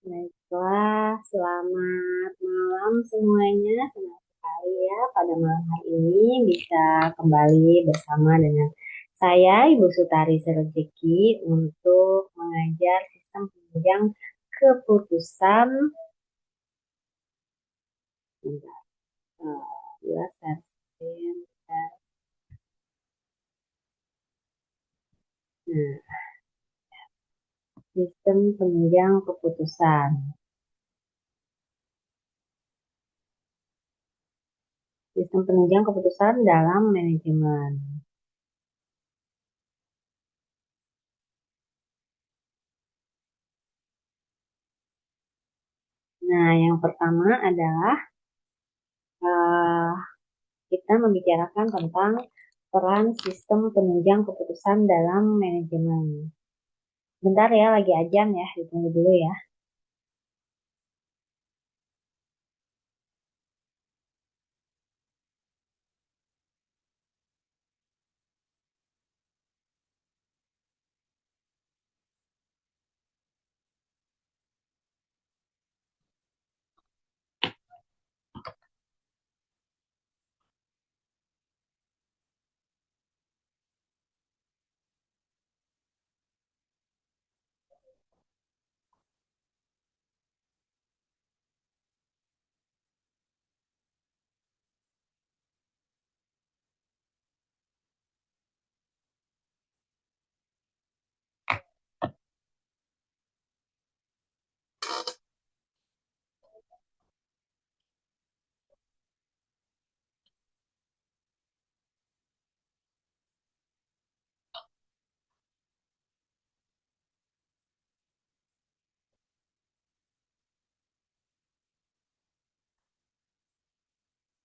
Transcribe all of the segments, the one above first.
Baiklah, selamat malam semuanya. Senang sekali ya pada malam hari ini bisa kembali bersama dengan saya, Ibu Sutari Serejeki, untuk mengajar sistem penunjang keputusan. Bentar, jelas, Nah, sistem penunjang keputusan. Sistem penunjang keputusan dalam manajemen. Nah, yang pertama adalah eh, kita membicarakan tentang peran sistem penunjang keputusan dalam manajemen. Bentar ya, lagi ajan ya, ditunggu dulu ya.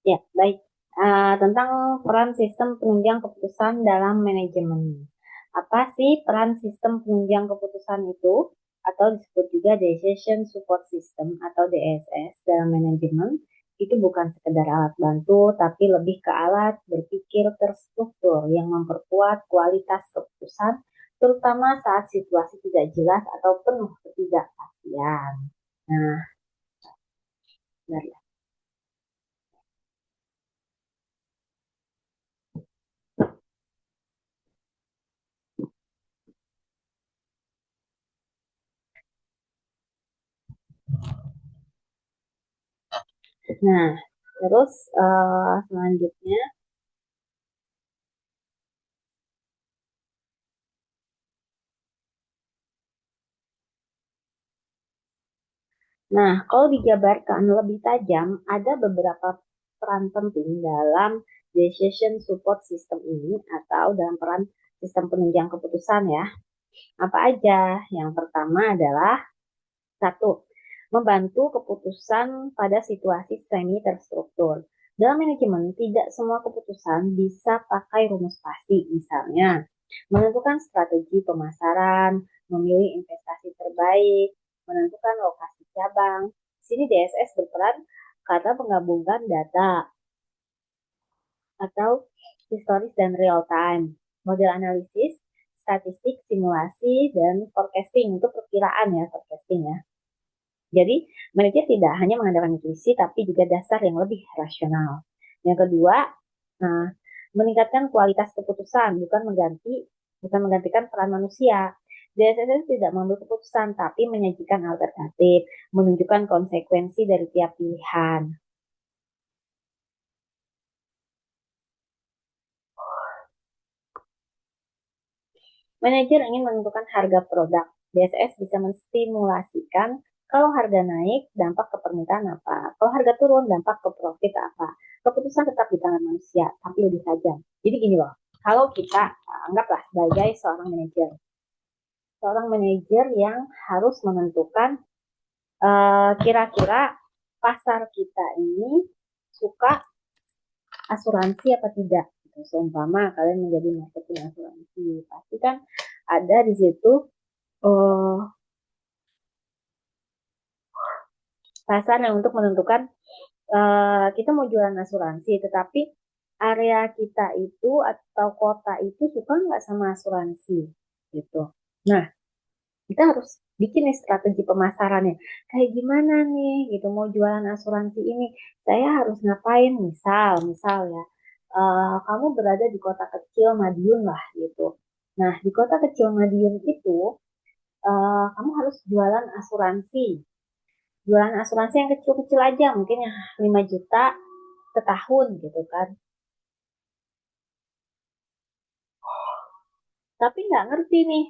Ya, baik. Tentang peran sistem penunjang keputusan dalam manajemen. Apa sih peran sistem penunjang keputusan itu? Atau disebut juga Decision Support System atau DSS dalam manajemen. Itu bukan sekedar alat bantu, tapi lebih ke alat berpikir terstruktur yang memperkuat kualitas keputusan, terutama saat situasi tidak jelas atau penuh ketidakpastian. Nah, benar ya. Nah, terus selanjutnya, nah kalau dijabarkan lebih tajam, ada beberapa peran penting dalam decision support system ini atau dalam peran sistem penunjang keputusan ya. Apa aja? Yang pertama adalah satu, membantu keputusan pada situasi semi terstruktur. Dalam manajemen, tidak semua keputusan bisa pakai rumus pasti. Misalnya, menentukan strategi pemasaran, memilih investasi terbaik, menentukan lokasi cabang. Di sini DSS berperan karena menggabungkan data atau historis dan real time, model analisis, statistik, simulasi, dan forecasting. Itu perkiraan ya, forecasting ya. Jadi, manajer tidak hanya mengandalkan intuisi, tapi juga dasar yang lebih rasional. Yang kedua, nah, meningkatkan kualitas keputusan, bukan menggantikan peran manusia. DSS tidak mengambil keputusan, tapi menyajikan alternatif, menunjukkan konsekuensi dari tiap pilihan. Manajer ingin menentukan harga produk. DSS bisa menstimulasikan kalau harga naik, dampak ke permintaan apa? Kalau harga turun, dampak ke profit apa? Keputusan tetap di tangan manusia, tapi lebih tajam. Jadi gini loh, kalau kita anggaplah sebagai seorang manajer yang harus menentukan kira-kira pasar kita ini suka asuransi apa tidak. Gitu. Seumpama kalian menjadi marketing asuransi, pasti kan ada di situ uh, pasar yang untuk menentukan kita mau jualan asuransi, tetapi area kita itu atau kota itu suka nggak sama asuransi gitu. Nah, kita harus bikin nih strategi pemasarannya. Kayak gimana nih gitu mau jualan asuransi ini, saya harus ngapain? Misal ya, kamu berada di kota kecil Madiun lah gitu. Nah, di kota kecil Madiun itu kamu harus jualan asuransi. Jualan asuransi yang kecil-kecil aja, mungkin yang 5 juta setahun gitu kan. Tapi nggak ngerti nih,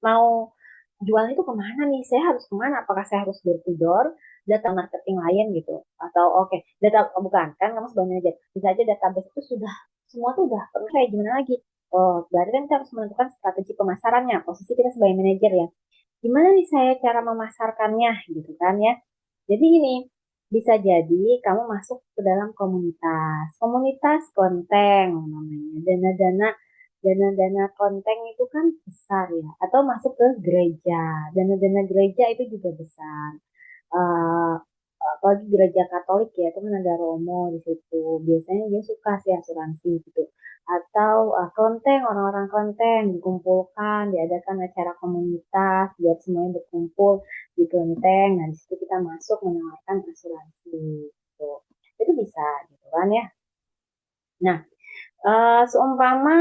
mau jualan itu kemana nih? Saya harus kemana? Apakah saya harus door to door, data marketing lain gitu? Atau oke, data oh, bukan, kan kamu sebagai manajer. Bisa aja database itu sudah, semua tuh udah perlu kayak gimana lagi? Oh, berarti kan kita harus menentukan strategi pemasarannya, posisi kita sebagai manajer ya. Gimana nih saya cara memasarkannya gitu kan ya? Jadi ini bisa jadi kamu masuk ke dalam komunitas, komunitas konten namanya, dana-dana konten itu kan besar ya, atau masuk ke gereja, dana-dana gereja itu juga besar. Eh, Apalagi gereja Katolik ya, itu kan ada Romo di situ. Biasanya dia suka sih asuransi gitu. Atau kelenteng, orang-orang kelenteng dikumpulkan, diadakan acara komunitas, biar semuanya berkumpul di kelenteng. Nah, di situ kita masuk menawarkan asuransi gitu. Itu bisa gitu kan ya. Nah, seumpama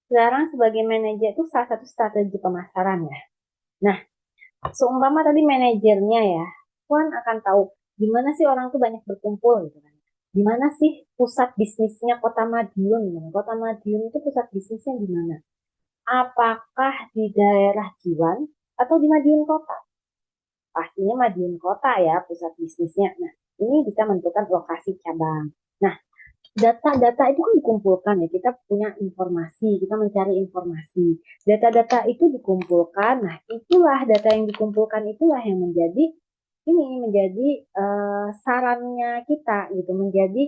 sekarang sebagai manajer itu salah satu strategi pemasaran ya. Nah, seumpama tadi manajernya ya, Puan akan tahu di mana sih orang tuh banyak berkumpul gitu kan. Di mana sih pusat bisnisnya Kota Madiun? Kota Madiun itu pusat bisnisnya di mana? Apakah di daerah Jiwan atau di Madiun Kota? Pastinya Madiun Kota ya pusat bisnisnya. Nah, ini bisa menentukan lokasi cabang. Nah, data-data itu kan dikumpulkan ya, kita punya informasi, kita mencari informasi. Data-data itu dikumpulkan, nah itulah data yang dikumpulkan itulah yang menjadi ini menjadi sarannya kita gitu, menjadi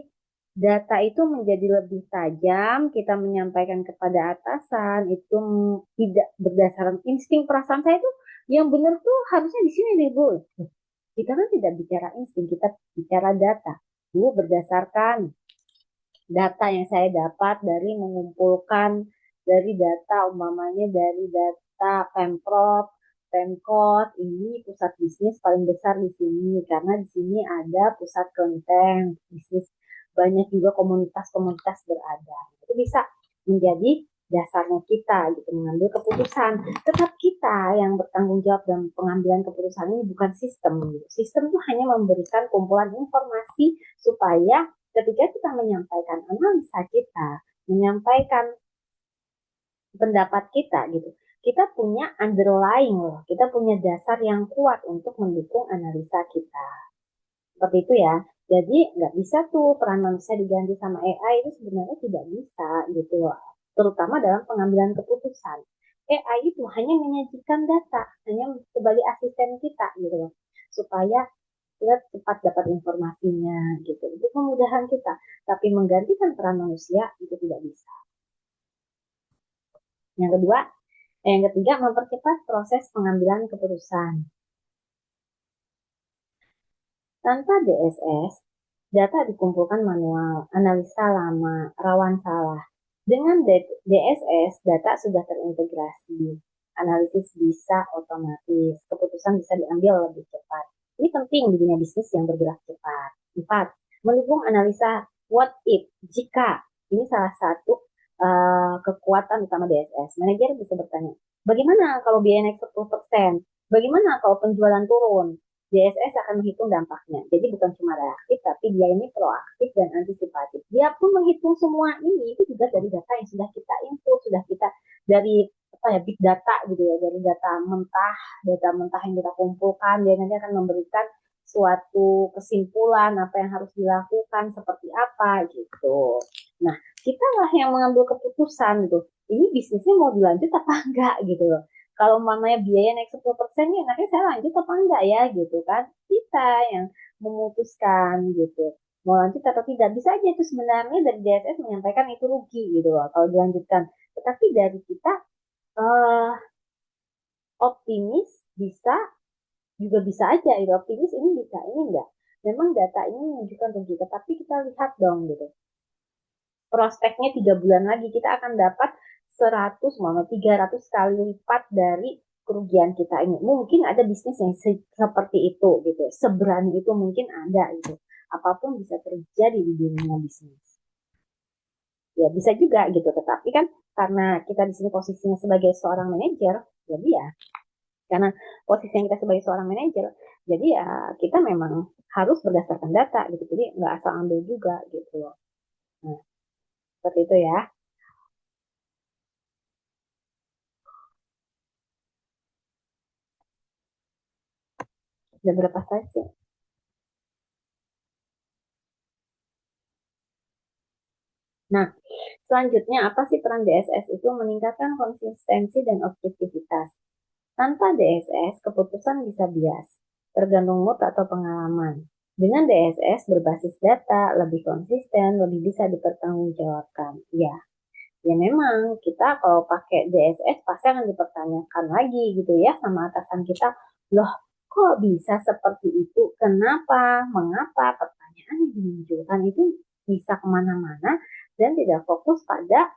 data itu menjadi lebih tajam, kita menyampaikan kepada atasan itu tidak berdasarkan insting perasaan saya itu yang benar tuh harusnya di sini deh Bu. Kita kan tidak bicara insting, kita bicara data. Bu, berdasarkan data yang saya dapat dari mengumpulkan dari data umpamanya dari data Pemprov, Pemkot, ini pusat bisnis paling besar di sini karena di sini ada pusat kelenteng bisnis, banyak juga komunitas-komunitas berada. Itu bisa menjadi dasarnya kita gitu mengambil keputusan. Tetap kita yang bertanggung jawab dalam pengambilan keputusan ini bukan sistem. Sistem itu hanya memberikan kumpulan informasi supaya ketika kita menyampaikan analisa kita, menyampaikan pendapat kita gitu, kita punya underlying loh, kita punya dasar yang kuat untuk mendukung analisa kita. Seperti itu ya. Jadi nggak bisa tuh peran manusia diganti sama AI itu sebenarnya tidak bisa gitu loh. Terutama dalam pengambilan keputusan. AI itu hanya menyajikan data, hanya sebagai asisten kita gitu loh. Supaya kita cepat dapat informasinya gitu. Itu kemudahan kita. Tapi menggantikan peran manusia itu tidak bisa. Yang kedua, yang ketiga mempercepat proses pengambilan keputusan. Tanpa DSS, data dikumpulkan manual, analisa lama, rawan salah. Dengan DSS, data sudah terintegrasi. Analisis bisa otomatis, keputusan bisa diambil lebih cepat. Ini penting di dunia bisnis yang bergerak cepat. 4. Mendukung analisa what if, jika. Ini salah satu kekuatan utama DSS. Manajer bisa bertanya, bagaimana kalau biaya naik 10%? Bagaimana kalau penjualan turun? DSS akan menghitung dampaknya. Jadi bukan cuma reaktif, tapi dia ini proaktif dan antisipatif. Dia pun menghitung semua ini itu juga dari data yang sudah kita input, sudah kita dari apa ya big data gitu ya, dari data mentah yang kita kumpulkan, dia nanti akan memberikan suatu kesimpulan apa yang harus dilakukan seperti apa gitu. Nah, kita lah yang mengambil keputusan gitu. Ini bisnisnya mau dilanjut apa enggak gitu loh. Kalau mamanya biaya naik 10% nih, nanti saya lanjut apa enggak ya gitu kan. Kita yang memutuskan gitu. Mau lanjut atau tidak. Bisa aja itu sebenarnya dari DSS menyampaikan itu rugi gitu loh kalau dilanjutkan. Tetapi dari kita uh, optimis bisa, juga bisa aja itu optimis ini bisa, ini enggak. Memang data ini menunjukkan rugi, tetapi kita lihat dong gitu. Prospeknya 3 bulan lagi kita akan dapat 100, 300 kali lipat dari kerugian kita ini. Mungkin ada bisnis yang seperti itu gitu. Seberani itu mungkin ada gitu. Apapun bisa terjadi di dunia bisnis. Ya bisa juga gitu. Tetapi kan karena kita di sini posisinya sebagai seorang manajer, jadi ya karena posisi yang kita sebagai seorang manajer, jadi ya kita memang harus berdasarkan data gitu. Jadi nggak asal ambil juga gitu loh. Nah, seperti itu ya. Ada berapa slide sih? Nah, selanjutnya apa sih peran DSS itu meningkatkan konsistensi dan objektivitas. Tanpa DSS, keputusan bisa bias, tergantung mood atau pengalaman. Dengan DSS berbasis data, lebih konsisten, lebih bisa dipertanggungjawabkan. Ya, ya memang kita kalau pakai DSS pasti akan dipertanyakan lagi gitu ya sama atasan kita. Loh, kok bisa seperti itu? Kenapa? Mengapa? Pertanyaan yang dimunculkan itu bisa kemana-mana dan tidak fokus pada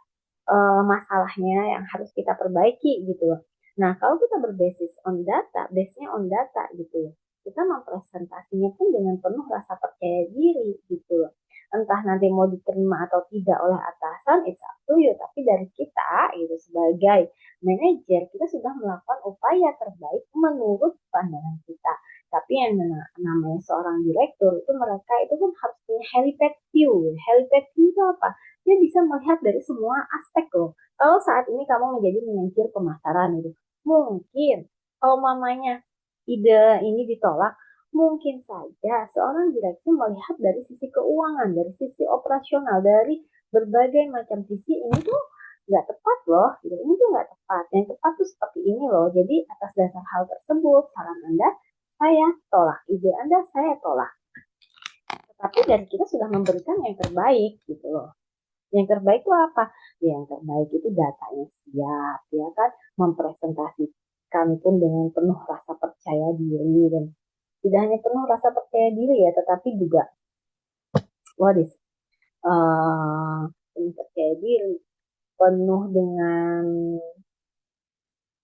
masalahnya yang harus kita perbaiki gitu loh. Nah, kalau kita berbasis on data, base-nya on data gitu loh. Kita mempresentasinya pun dengan penuh rasa percaya diri gitu loh. Entah nanti mau diterima atau tidak oleh atasan, it's up to you. Tapi dari kita gitu sebagai manajer, kita sudah melakukan upaya terbaik menurut pandangan kita. Tapi yang namanya seorang direktur itu mereka itu kan harus punya helipad view. Helipad view itu apa? Dia bisa melihat dari semua aspek loh. Kalau saat ini kamu menjadi manajer pemasaran itu, mungkin kalau mamanya ide ini ditolak, mungkin saja seorang direksi melihat dari sisi keuangan, dari sisi operasional, dari berbagai macam sisi ini tuh nggak tepat loh. Ini tuh nggak tepat. Yang tepat tuh seperti ini loh. Jadi atas dasar hal tersebut, saran Anda saya tolak, ide Anda saya tolak. Tetapi dari kita sudah memberikan yang terbaik gitu loh. Yang terbaik itu apa? Ya, yang terbaik itu datanya siap, ya kan? Mempresentasikan pun dengan penuh rasa percaya diri dan tidak hanya penuh rasa percaya diri ya, tetapi juga what is penuh percaya diri, penuh dengan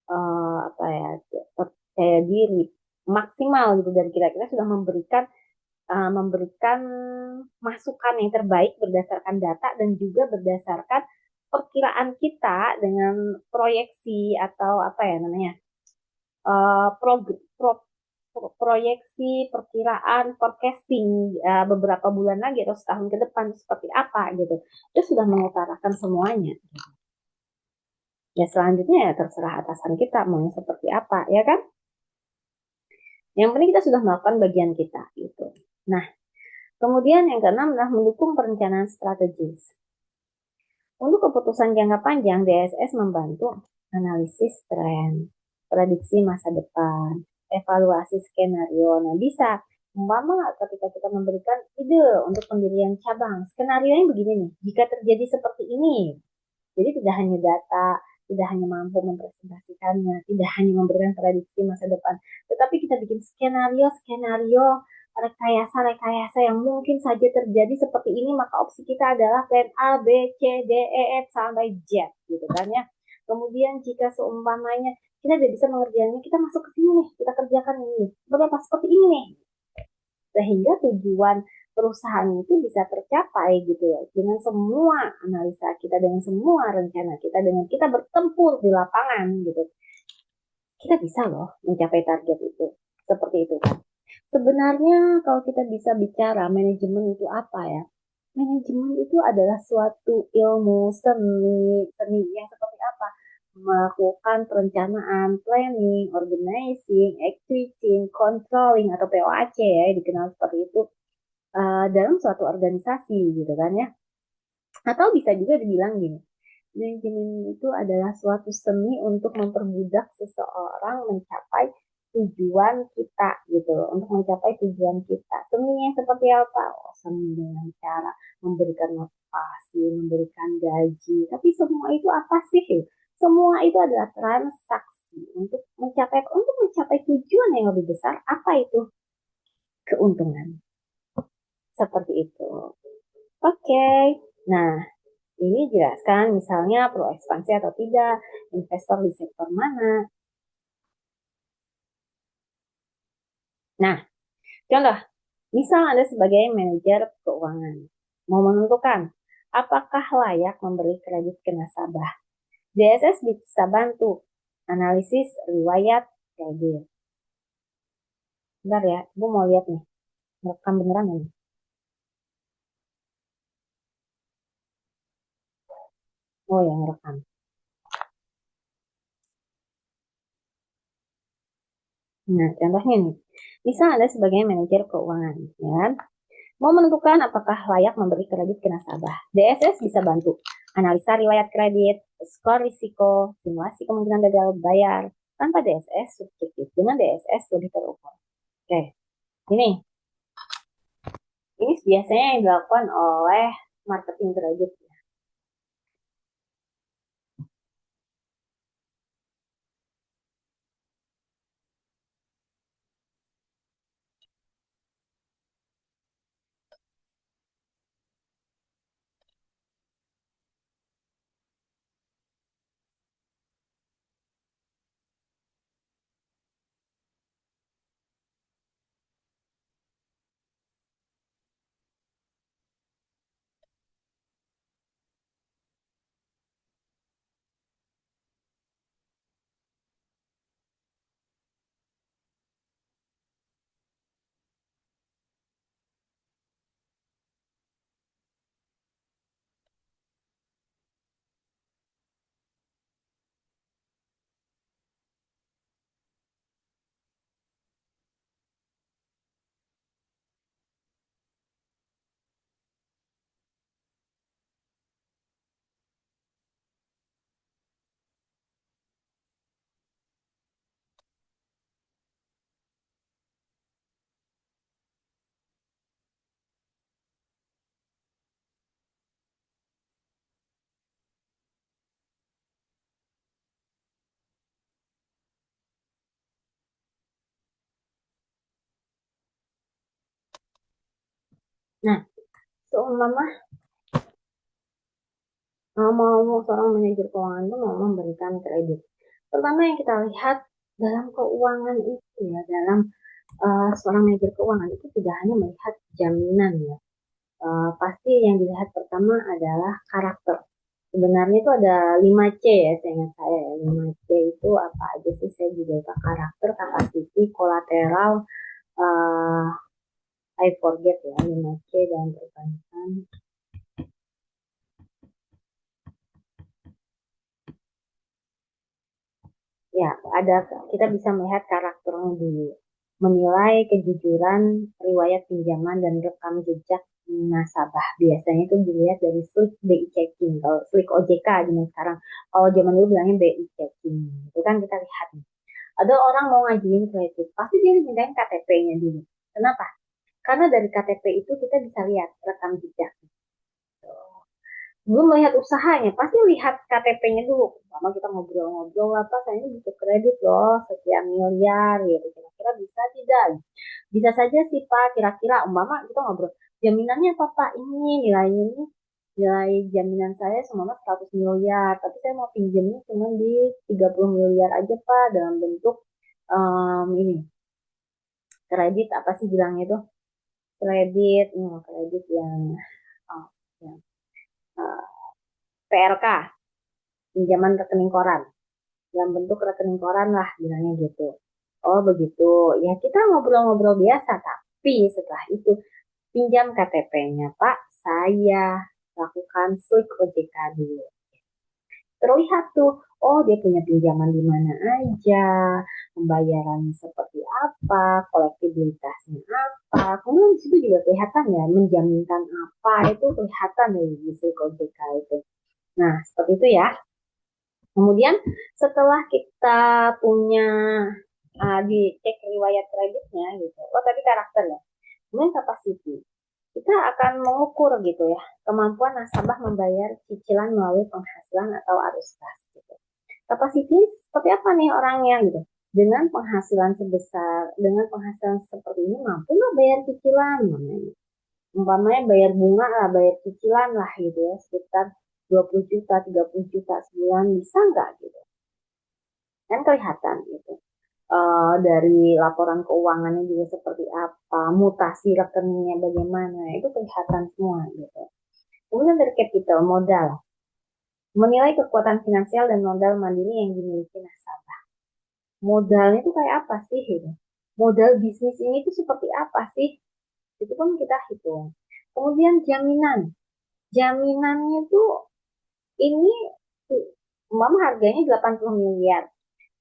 apa ya, percaya diri maksimal gitu dari kita sudah memberikan masukan yang terbaik berdasarkan data dan juga berdasarkan perkiraan kita dengan proyeksi atau apa ya namanya uh, pro, pro, proyeksi perkiraan forecasting beberapa bulan lagi atau setahun ke depan seperti apa gitu. Itu sudah mengutarakan semuanya. Ya selanjutnya ya terserah atasan kita mau seperti apa ya kan. Yang penting kita sudah melakukan bagian kita gitu. Nah, kemudian yang keenam adalah mendukung perencanaan strategis. Untuk keputusan jangka panjang, DSS membantu analisis tren, prediksi masa depan, evaluasi skenario. Nah, bisa umpama ketika kita memberikan ide untuk pendirian cabang, skenario nya begini nih, jika terjadi seperti ini. Jadi tidak hanya data, tidak hanya mampu mempresentasikannya, tidak hanya memberikan prediksi masa depan, tetapi kita bikin skenario-skenario rekayasa-rekayasa yang mungkin saja terjadi seperti ini, maka opsi kita adalah plan A, B, C, D, E, F, sampai Z, gitu kan ya. Kemudian jika seumpamanya kita tidak bisa mengerjakannya, kita masuk ke sini nih, kita kerjakan ini, berapa seperti ini nih, sehingga tujuan perusahaan itu bisa tercapai gitu ya dengan semua analisa kita, dengan semua rencana kita, dengan kita bertempur di lapangan gitu, kita bisa loh mencapai target itu seperti itu kan. Sebenarnya kalau kita bisa bicara manajemen itu apa ya, manajemen itu adalah suatu ilmu seni seni yang seperti apa, melakukan perencanaan, planning, organizing, executing, controlling atau POAC ya dikenal seperti itu dalam suatu organisasi gitu kan ya. Atau bisa juga dibilang gini, manajemen itu adalah suatu seni untuk mempermudah seseorang mencapai tujuan kita gitu loh, untuk mencapai tujuan kita. Seninya seperti apa? Oh, seni dengan cara memberikan motivasi, memberikan gaji. Tapi semua itu apa sih? Semua itu adalah transaksi untuk mencapai tujuan yang lebih besar. Apa itu? Keuntungan. Seperti itu. Oke. Nah, Ini jelaskan misalnya perlu ekspansi atau tidak, investor di sektor mana. Nah, contoh, misal Anda sebagai manajer keuangan, mau menentukan apakah layak memberi kredit ke nasabah. DSS bisa bantu analisis riwayat kredit. Bentar ya, Ibu mau lihat nih, rekam beneran nih. Oh, yang rekam. Nah, contohnya nih, misal Anda sebagai manajer keuangan, ya, mau menentukan apakah layak memberi kredit ke nasabah. DSS bisa bantu analisa riwayat kredit, skor risiko, simulasi kemungkinan gagal bayar. Tanpa DSS subjektif, dengan DSS lebih terukur. Oke, ini biasanya yang dilakukan oleh marketing kredit. Nah, seumpama mau seorang manajer keuangan itu mau memberikan kredit. Pertama yang kita lihat dalam keuangan itu ya, dalam seorang manajer keuangan itu tidak hanya melihat jaminan ya. Pasti yang dilihat pertama adalah karakter. Sebenarnya itu ada 5C ya, saya ingat saya ya. 5C itu apa aja sih? Saya juga lupa. Karakter, kapasiti, kolateral, uh, I forget ya, 5C dan perbankan. Ya, ada kita bisa melihat karakternya dulu. Menilai kejujuran riwayat pinjaman dan rekam jejak nasabah. Biasanya itu dilihat dari slik BI checking. Kalau slik OJK zaman sekarang. Kalau zaman dulu bilangnya BI checking. Itu kan kita lihat. Ada orang mau ngajuin kredit, pasti dia dimintain KTP-nya dulu. Kenapa? Karena dari KTP itu kita bisa lihat rekam jejak. Belum melihat usahanya, pasti lihat KTP-nya dulu. Pertama kita ngobrol-ngobrol apa, saya ini butuh kredit loh, sekian miliar gitu. Kira-kira bisa tidak? Bisa saja sih Pak, kira-kira umpama kita ngobrol. Jaminannya apa Pak? Ini nilainya ini nilai jaminan saya semua 100 miliar, tapi saya mau pinjamnya cuma di 30 miliar aja Pak dalam bentuk ini kredit apa sih bilangnya itu? Kredit, kredit yang oh, yang uh, PRK, pinjaman rekening koran. Dalam bentuk rekening koran lah bilangnya gitu. Oh begitu. Ya kita ngobrol-ngobrol biasa, tapi setelah itu pinjam KTP-nya Pak, saya lakukan slik OJK dulu. Terlihat tuh, oh dia punya pinjaman di mana aja, pembayaran seperti apa, kolektibilitasnya apa. Kemudian di situ juga kelihatan ya, menjaminkan apa itu kelihatan ya di slik OJK itu. Nah, seperti itu ya. Kemudian setelah kita punya dicek riwayat kreditnya gitu, oh tadi karakter ya, kemudian capacity. Kita akan mengukur gitu ya kemampuan nasabah membayar cicilan melalui penghasilan atau arus kas. Gitu. Capacity seperti apa nih orangnya gitu. Dengan penghasilan seperti ini mampu nggak bayar cicilan namanya. Umpamanya bayar bunga lah, bayar cicilan lah gitu ya sekitar 20 juta, 30 juta sebulan, bisa nggak gitu? Kan kelihatan gitu. Dari laporan keuangannya juga seperti apa, mutasi rekeningnya bagaimana, itu kelihatan semua gitu. Kemudian dari capital, modal. Menilai kekuatan finansial dan modal mandiri yang dimiliki nasabah. Modalnya itu kayak apa sih gitu? Modal bisnis ini itu seperti apa sih? Itu pun kita hitung. Kemudian jaminan. Jaminannya tuh ini harganya 80 miliar.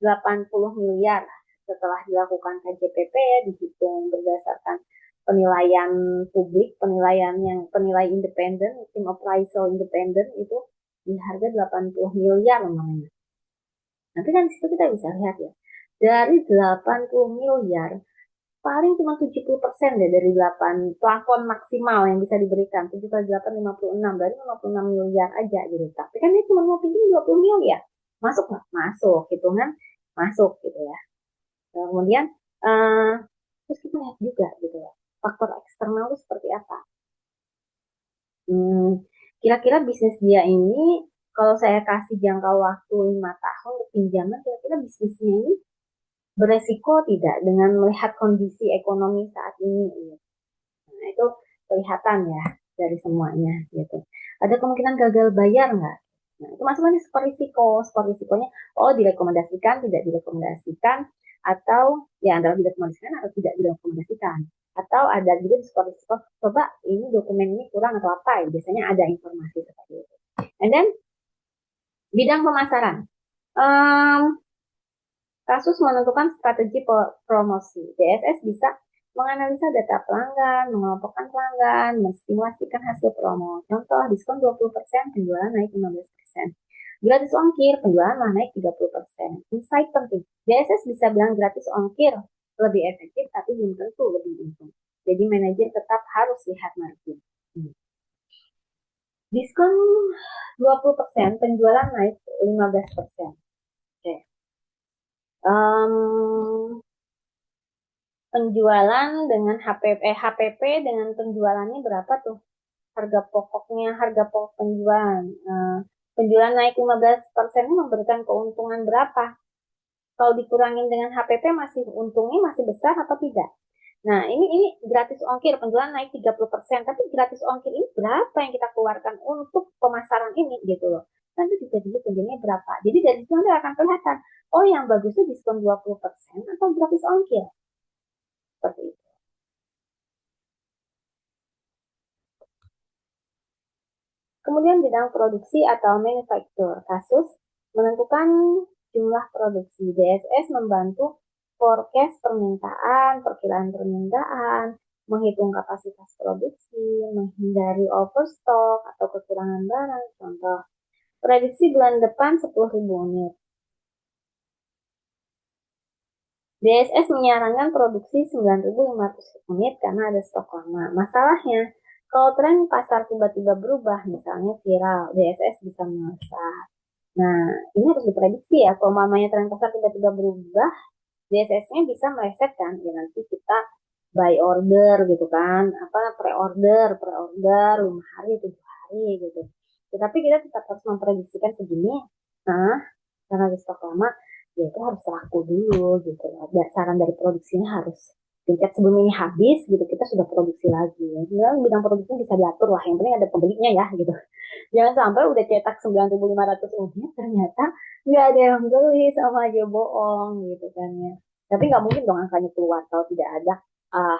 80 miliar setelah dilakukan KJPP ya, dihitung berdasarkan penilaian publik, penilai independen, tim appraisal independen itu di harga 80 miliar namanya. Nanti kan di situ kita bisa lihat ya, dari 80 miliar paling cuma 70% deh dari 8 plafon maksimal yang bisa diberikan 7 kali 8 56 berarti 56 miliar aja gitu. Tapi kan dia cuma mau pinjam 20 miliar, masuk nggak? Masuk, hitungan masuk gitu ya. Kemudian uh, terus kita lihat juga gitu ya, faktor eksternal itu seperti apa. Hmm, kira-kira bisnis dia ini kalau saya kasih jangka waktu 5 tahun untuk pinjaman, kira-kira bisnisnya ini beresiko tidak dengan melihat kondisi ekonomi saat ini gitu. Nah, itu kelihatan ya dari semuanya gitu. Ada kemungkinan gagal bayar nggak? Nah, itu masuk lagi skor risiko. Skor risikonya, oh direkomendasikan, tidak direkomendasikan, atau ya antara direkomendasikan atau tidak direkomendasikan. Atau ada juga di skor risiko, coba ini dokumen ini kurang atau apa ya. Biasanya ada informasi seperti itu. And then, bidang pemasaran. Um, Kasus menentukan strategi promosi. DSS bisa menganalisa data pelanggan, mengelompokkan pelanggan, menstimulasikan hasil promo. Contoh, diskon 20%, penjualan naik 15%. Gratis ongkir, penjualan naik 30%. Insight penting. DSS bisa bilang gratis ongkir lebih efektif, tapi belum tentu lebih untung. Jadi manajer tetap harus lihat margin. Diskon 20%, penjualan naik 15%. Oke. Um, Penjualan dengan HPP dengan penjualannya berapa tuh? Harga pokoknya, harga pokok penjualan. Penjualan naik 15% memberikan keuntungan berapa? Kalau dikurangin dengan HPP masih untungnya masih besar atau tidak? Nah, ini gratis ongkir, penjualan naik 30%, tapi gratis ongkir ini berapa yang kita keluarkan untuk pemasaran ini gitu loh. Nanti bisa dilihat penjualannya berapa. Jadi dari situ Anda akan kelihatan, oh yang bagus itu diskon 20% atau gratis ongkir. Seperti itu. Kemudian bidang produksi atau manufacture. Kasus menentukan jumlah produksi. DSS membantu forecast permintaan, perkiraan permintaan, menghitung kapasitas produksi, menghindari overstock atau kekurangan barang. Contoh, prediksi bulan depan 10.000 unit. DSS menyarankan produksi 9.500 unit karena ada stok lama. Masalahnya, kalau tren pasar tiba-tiba berubah, misalnya viral, DSS bisa melesat. Nah, ini harus diprediksi ya. Kalau mamanya tren pasar tiba-tiba berubah, DSS-nya bisa meleset kan. Ya nanti kita buy order gitu kan. Apa pre-order 5 hari, 7 hari gitu. Tetapi kita tetap harus memprediksikan segini. Nah, karena di stok lama, ya itu harus laku dulu gitu. Saran dari produksinya harus tingkat sebelum ini habis gitu, kita sudah produksi lagi. Sebenarnya bidang produksi bisa diatur lah. Yang penting ada pembelinya ya gitu. Jangan sampai udah cetak 9.500 unit ternyata nggak ada yang beli sama aja bohong gitu kan ya. Tapi nggak mungkin dong angkanya keluar kalau tidak ada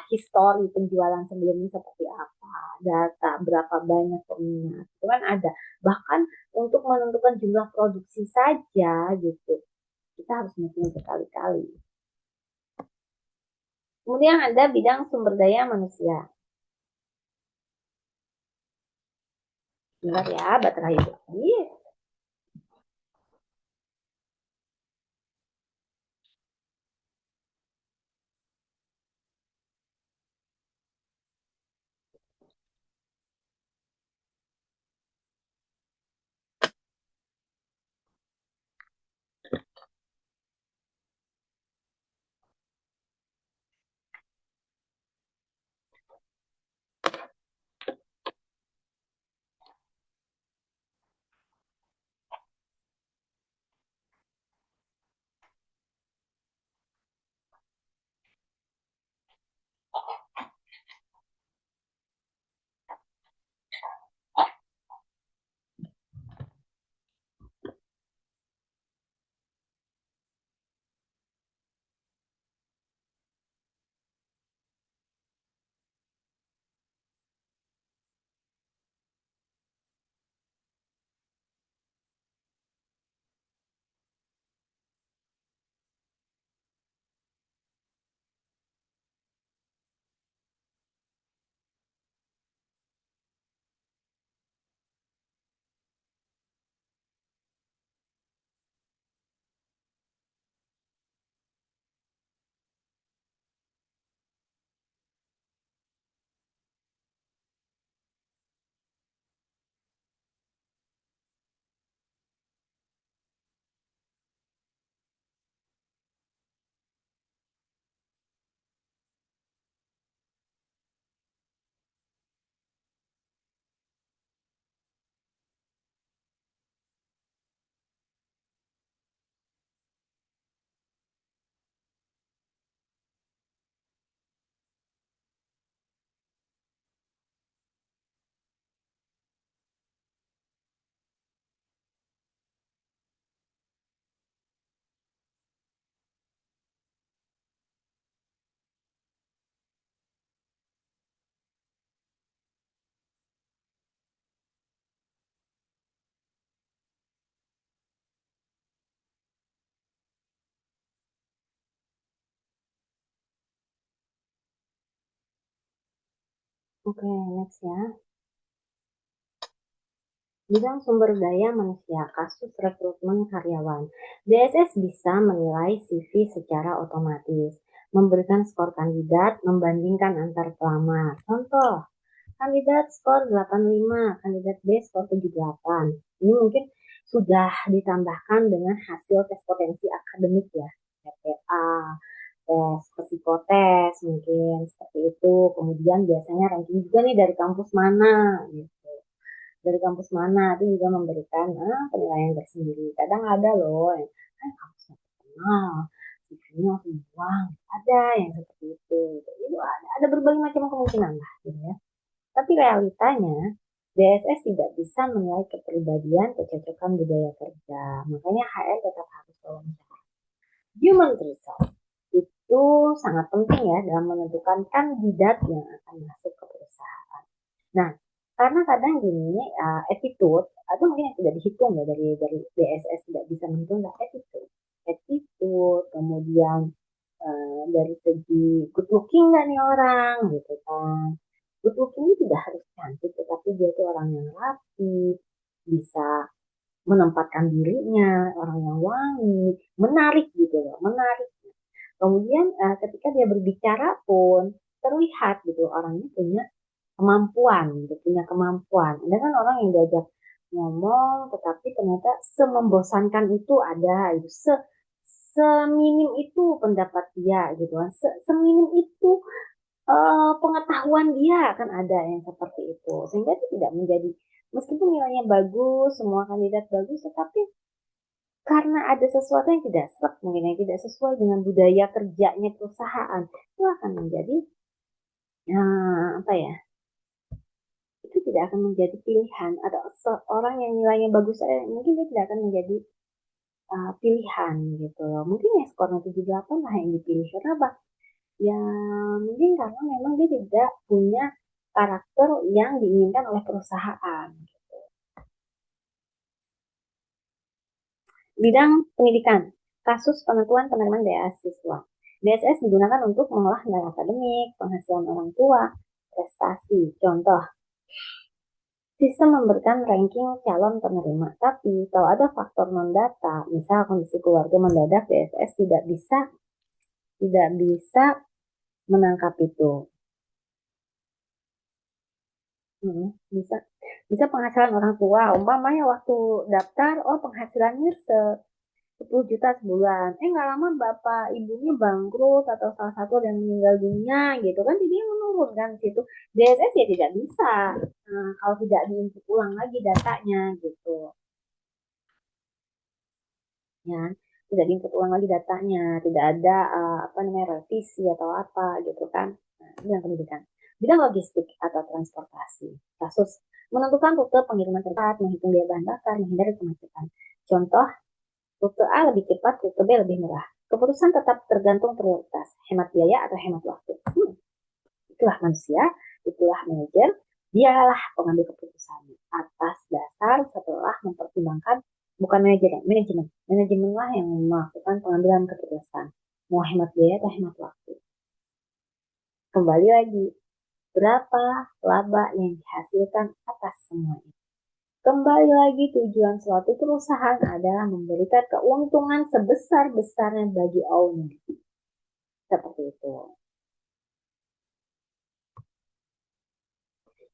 histori penjualan sebelumnya seperti apa, data berapa banyak peminat, itu kan ada. Bahkan untuk menentukan jumlah produksi saja gitu, kita harus menghitung berkali-kali. Kemudian ada bidang sumber daya manusia. Bentar ya, baterai habis. Oke, next ya. Bidang sumber daya manusia, kasus rekrutmen karyawan. DSS bisa menilai CV secara otomatis, memberikan skor kandidat, membandingkan antar pelamar. Contoh, kandidat skor 85, kandidat B skor 78. Ini mungkin sudah ditambahkan dengan hasil tes potensi akademik ya, PPA, tes psikotes mungkin seperti itu. Kemudian biasanya ranking juga nih dari kampus mana gitu. Dari kampus mana itu juga memberikan penilaian tersendiri. Kadang ada loh yang kampusnya terkenal, CV-nya langsung buang. Ada yang seperti itu. Itu ada berbagai macam kemungkinan lah gitu ya. Tapi realitanya DSS tidak bisa menilai kepribadian, kecocokan budaya kerja. Makanya HR tetap harus wawancara. Human resource itu sangat penting ya dalam menentukan kandidat yang akan masuk ke perusahaan. Nah, karena kadang gini, attitude atau mungkin yang tidak dihitung ya dari DSS tidak bisa menghitung attitude, kemudian dari segi good looking nggak nih orang gitu kan. Good looking ini tidak harus cantik, tetapi dia itu orang yang rapi, bisa menempatkan dirinya, orang yang wangi, menarik gitu loh, menarik. Kemudian ketika dia berbicara pun terlihat gitu orang ini punya kemampuan, gitu, punya kemampuan. Ada kan orang yang diajak ngomong, tetapi ternyata semembosankan itu ada, itu seminim itu pendapat dia gitu kan, seminim itu pengetahuan dia kan ada yang seperti itu, sehingga itu tidak menjadi meskipun nilainya bagus, semua kandidat bagus, tetapi karena ada sesuatu yang tidak serak, mungkin yang tidak sesuai dengan budaya kerjanya perusahaan, itu akan menjadi apa ya, itu tidak akan menjadi pilihan atau seorang yang nilainya bagus mungkin dia tidak akan menjadi pilihan gitu loh. Mungkin ya skornya 78 lah yang dipilih. Karena apa? Ya mungkin karena memang dia tidak punya karakter yang diinginkan oleh perusahaan. Bidang pendidikan, kasus penentuan penerimaan beasiswa. BSS digunakan untuk mengolah nilai akademik, penghasilan orang tua, prestasi. Contoh, sistem memberikan ranking calon penerima, tapi kalau ada faktor non-data, misal kondisi keluarga mendadak, BSS tidak bisa menangkap itu. Bisa bisa penghasilan orang tua, umpamanya waktu daftar, oh penghasilannya 10 juta sebulan. Nggak lama bapak ibunya bangkrut atau salah satu yang meninggal dunia gitu kan, jadi menurun kan situ. DSS ya tidak bisa. Nah, kalau tidak diinput ulang lagi datanya gitu. Ya, tidak diinput ulang lagi datanya, tidak ada apa namanya revisi atau apa gitu kan. Nah, ini yang pendidikan. Bidang logistik atau transportasi. Kasus menentukan rute pengiriman tempat, menghitung biaya bahan bakar, menghindari kemacetan. Contoh, rute A lebih cepat, rute B lebih murah. Keputusan tetap tergantung prioritas, hemat biaya atau hemat waktu. Itulah manusia, itulah manajer, dialah pengambil keputusan atas dasar setelah mempertimbangkan bukan manajemenlah yang melakukan pengambilan keputusan mau hemat biaya atau hemat waktu. Kembali lagi, berapa laba yang dihasilkan atas semua ini. Kembali lagi, tujuan suatu perusahaan adalah memberikan keuntungan sebesar-besarnya bagi owner. Seperti itu.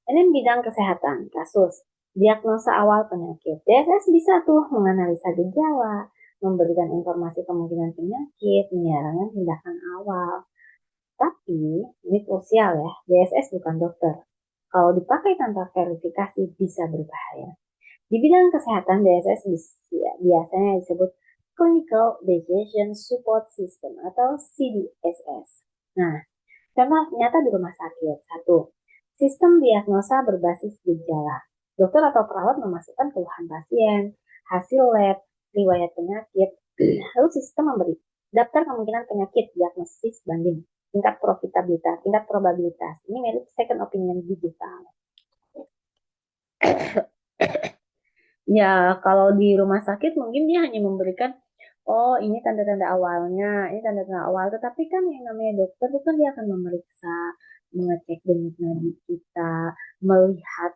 Ini bidang kesehatan, kasus diagnosa awal penyakit. DSS bisa tuh menganalisa gejala, memberikan informasi kemungkinan penyakit, menyarankan tindakan awal. Tapi ini krusial ya, DSS bukan dokter. Kalau dipakai tanpa verifikasi bisa berbahaya. Di bidang kesehatan, DSS biasanya disebut Clinical Decision Support System atau CDSS. Nah, contoh nyata di rumah sakit. Satu, sistem diagnosa berbasis gejala. Dokter atau perawat memasukkan keluhan pasien, hasil lab, riwayat penyakit, lalu sistem memberi daftar kemungkinan penyakit, diagnosis banding, tingkat profitabilitas, tingkat probabilitas. Ini mirip second opinion digital. Ya, kalau di rumah sakit mungkin dia hanya memberikan, oh ini tanda-tanda awalnya, ini tanda-tanda awal. Tetapi kan yang namanya dokter itu kan dia akan memeriksa, mengecek denyut nadi kita, melihat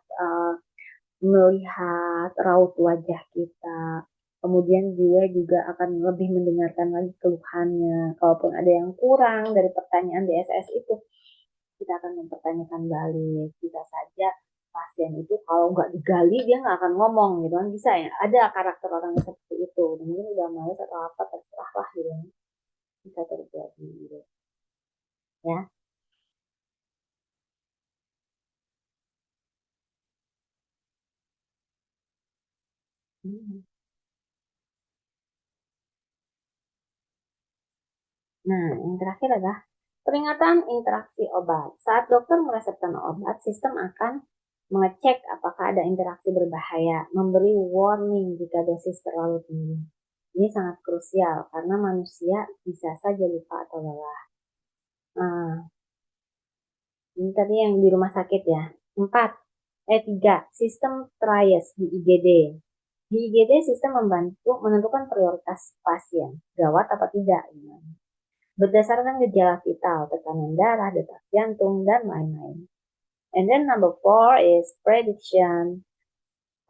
melihat raut wajah kita. Kemudian dia juga akan lebih mendengarkan lagi keluhannya. Kalaupun ada yang kurang dari pertanyaan DSS itu, kita akan mempertanyakan balik. Bisa saja pasien itu kalau nggak digali dia nggak akan ngomong gitu kan, bisa ya, ada karakter orang yang seperti itu. Dan mungkin udah males atau apa, terserah lah gitu kan. Bisa terjadi gitu ya. Hmm. Nah, yang terakhir adalah peringatan interaksi obat. Saat dokter meresepkan obat, sistem akan mengecek apakah ada interaksi berbahaya, memberi warning jika dosis terlalu tinggi. Ini sangat krusial karena manusia bisa saja lupa atau lelah. Nah, ini tadi yang di rumah sakit ya. Tiga, sistem triage di IGD. Di IGD, sistem membantu menentukan prioritas pasien, gawat apa tidak. Berdasarkan gejala vital, tekanan darah, detak jantung, dan lain-lain. And then number four is prediction,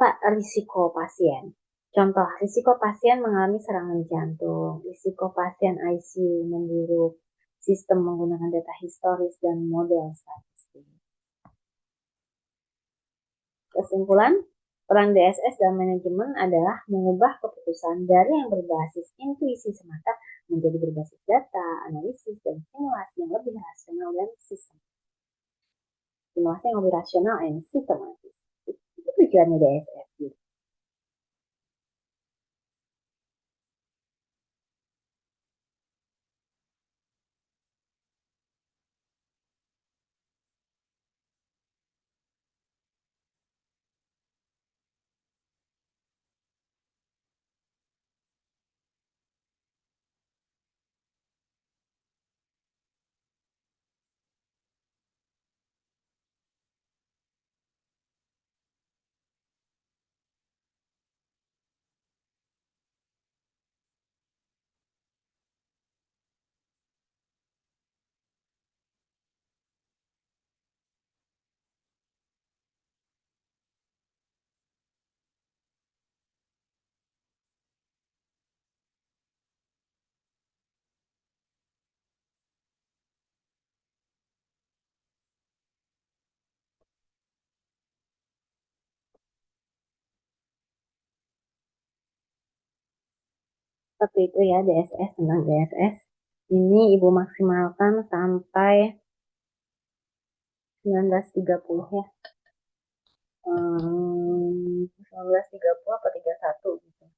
risiko pasien. Contoh, risiko pasien mengalami serangan jantung, risiko pasien ICU memburuk, sistem menggunakan data historis dan model statistik. Kesimpulan, peran DSS dalam manajemen adalah mengubah keputusan dari yang berbasis intuisi semata menjadi berbasis data, analisis, dan simulasi yang lebih rasional dan sistem. Simulasi yang lebih rasional dan sistematis. Itu tujuannya DSS. Gitu. Seperti itu ya DSS, tentang DSS. Ini Ibu maksimalkan sampai 1930 ya. 1930 atau 31 gitu.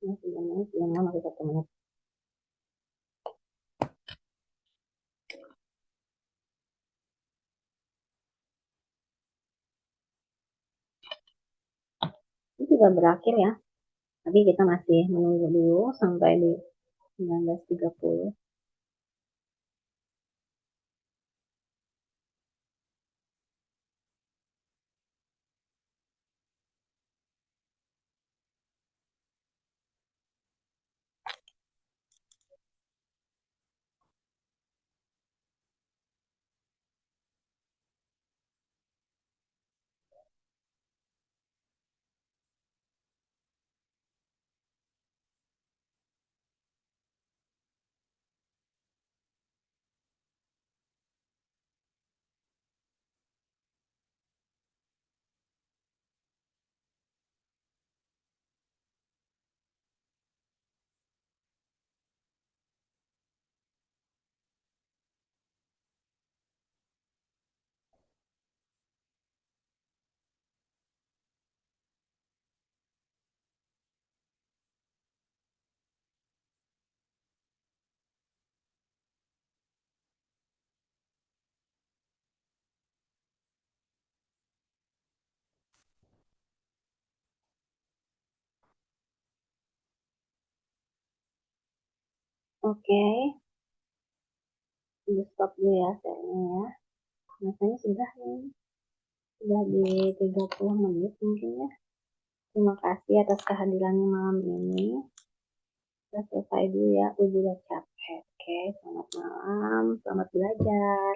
Ini 9 menit, 96 atau 1 menit. Ini sudah berakhir ya. Tapi kita masih menunggu dulu sampai di 1930. Oke, di stop dulu ya share-nya ya. Rasanya sudah nih, sudah di 30 menit mungkin ya. Terima kasih atas kehadirannya malam ini. Sudah selesai dulu ya, aku juga capek. Oke, selamat malam, selamat belajar.